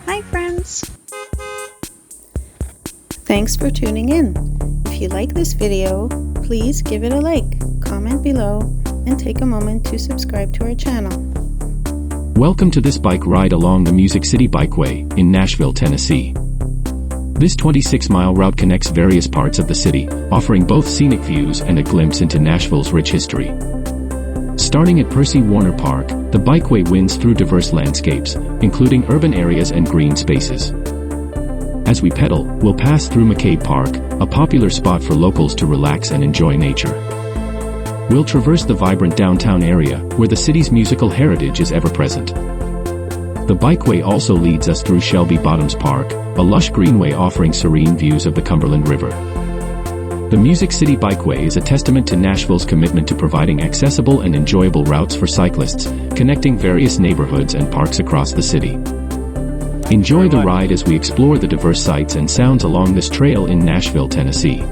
Hi friends! Thanks for tuning in. If you like this video, please give it a like, comment below, and take a moment to subscribe to our channel. Welcome to this bike ride along the music City Bikeway in Nashville, Tennessee. This 26-mile route connects various parts of the city, offering both scenic views and a glimpse into Nashville's rich history. Starting at Percy Warner Park, the bikeway winds through diverse landscapes, including urban areas and green spaces. As we pedal, we'll pass through McCabe Park, a popular spot for locals to relax and enjoy nature. We'll traverse the vibrant downtown area, where the city's musical heritage is ever present. The bikeway also leads us through Shelby Bottoms Park, a lush greenway offering serene views of the Cumberland River. The Music City Bikeway is a testament to Nashville's commitment to providing accessible and enjoyable routes for cyclists, connecting various neighborhoods and parks across the city. Enjoy the ride as we explore the diverse sights and sounds along this trail in Nashville, Tennessee.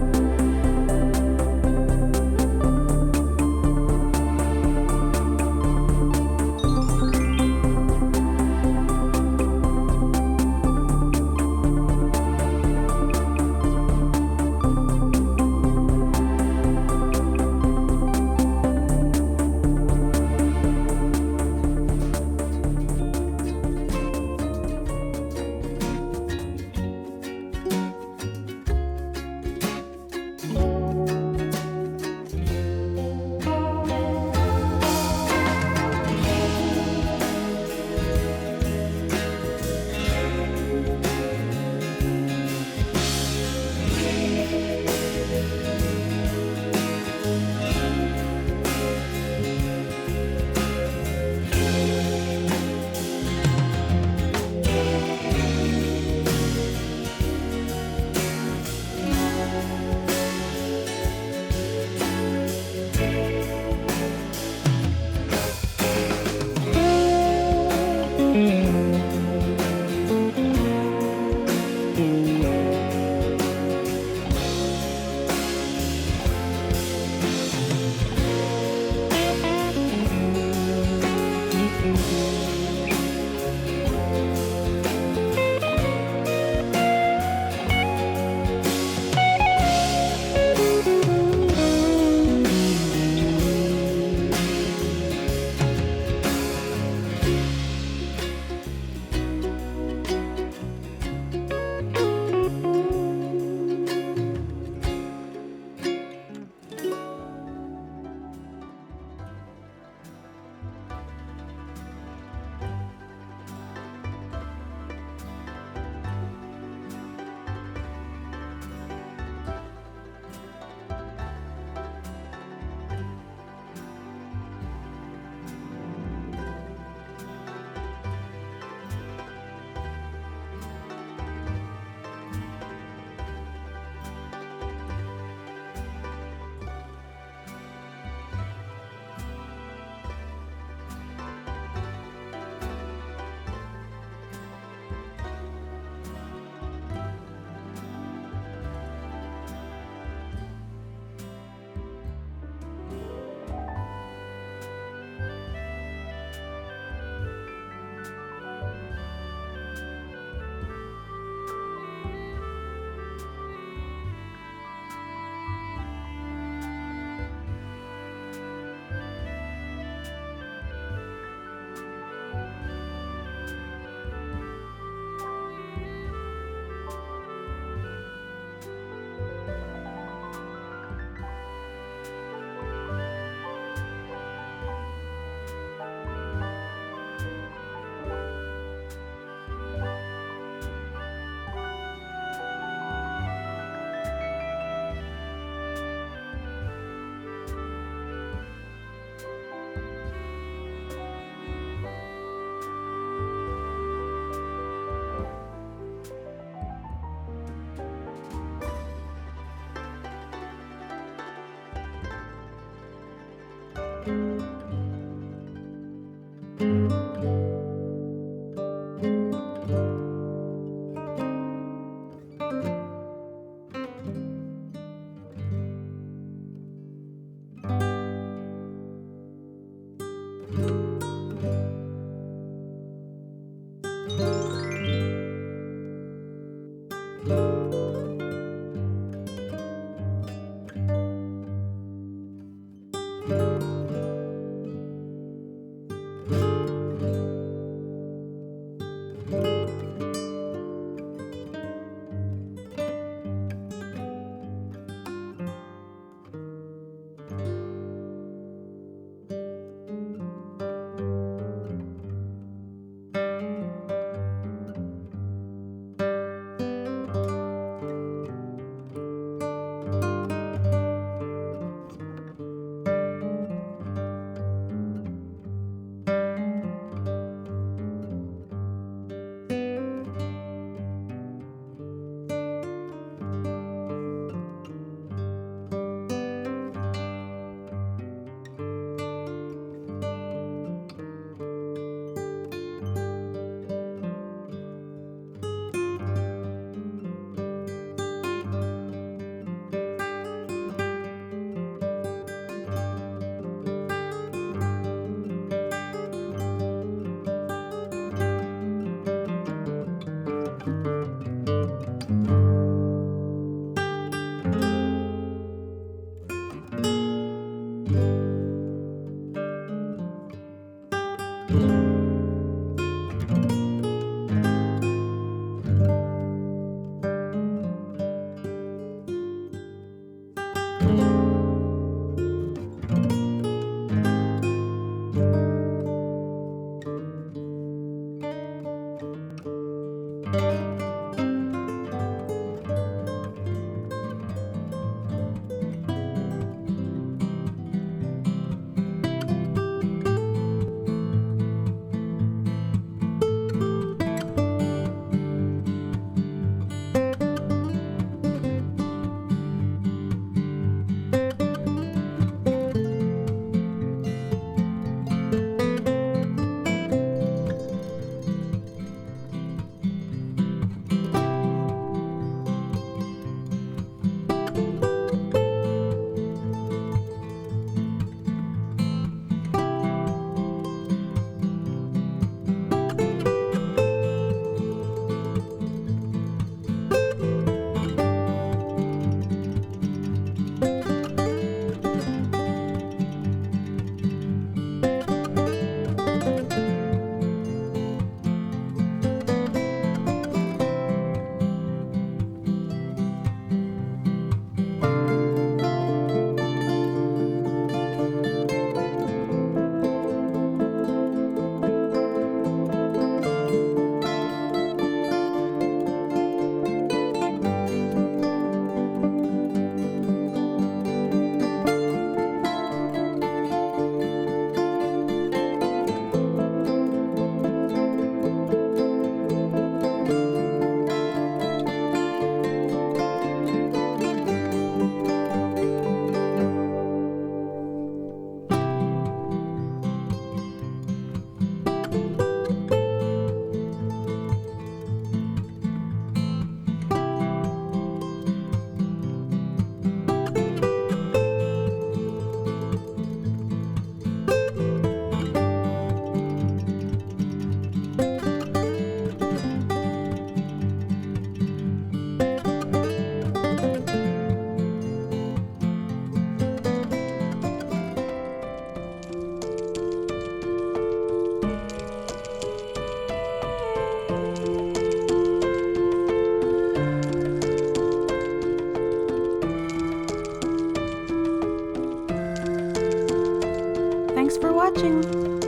Thanks for watching!